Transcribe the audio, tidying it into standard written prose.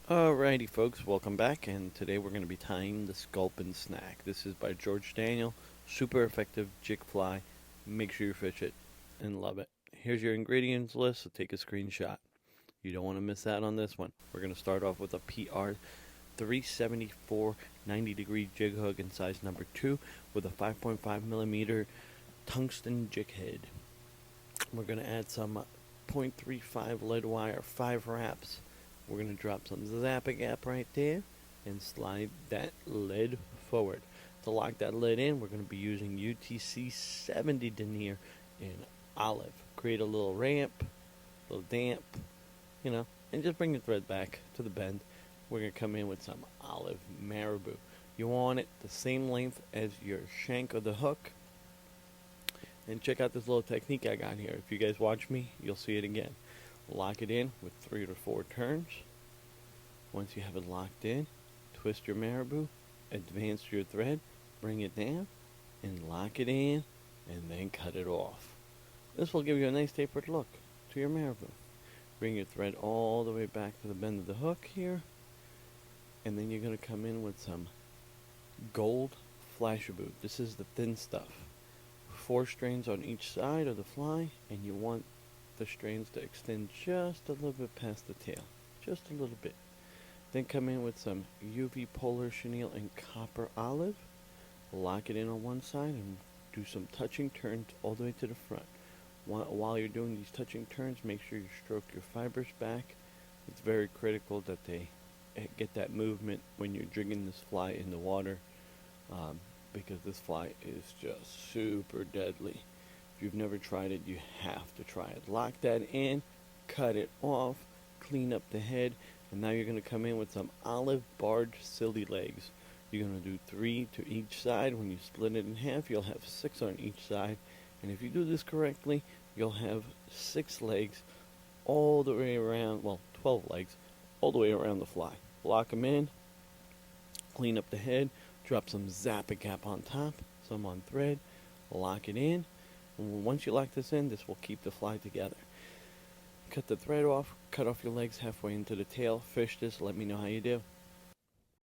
Alrighty, folks, welcome back, and today we're going to be tying the Sculpin Snack. This is by George Daniel. Super effective jig fly. Make sure you fish it and love it. Here's your ingredients list, so take a screenshot. You don't want to miss out on this one. We're going to start off with a PR 374 90-degree jig hook in size number 2 with a 5.5 millimeter tungsten jig head. We're going to add some .35 lead wire 5 wraps. We're going to drop some Zap-A-Gap right there and slide that lead forward. To lock that lead in, we're going to be using UTC 70 denier in olive. Create a little ramp, a little damp, and just bring the thread back to the bend. We're going to come in with some olive marabou. You want it the same length as your shank of the hook. And check out this little technique I got here. If you guys watch me, you'll see it again. Lock it in with 3 to 4 turns. Once you have it locked in, twist your marabou, advance your thread, bring it down, and lock it in, and then cut it off. This will give you a nice tapered look to your marabou. Bring your thread all the way back to the bend of the hook here, and then you're going to come in with some gold flashabou. This is the thin stuff. 4 strands on each side of the fly, and you want the strands to extend just a little bit past the tail, just a little bit. Then come in with some UV polar chenille and copper olive. Lock it in on one side and do some touching turns all the way to the front. While you're doing these touching turns, make sure you stroke your fibers back. It's very critical that they get that movement when you're jigging this fly in the water, because this fly is just super deadly. If you've never tried it, you have to try it. Lock that in, cut it off, clean up the head, and now you're going to come in with some olive barred silly legs. You're going to do 3 to each side. When you split it in half, you'll have 6 on each side. And if you do this correctly, you'll have 6 legs all the way around, 12 legs, all the way around the fly. Lock them in, clean up the head, drop some Zap-A-Gap on top, some on thread, lock it in. And once you lock this in, this will keep the fly together. Cut the thread off, cut off your legs halfway into the tail, fish this, let me know how you do.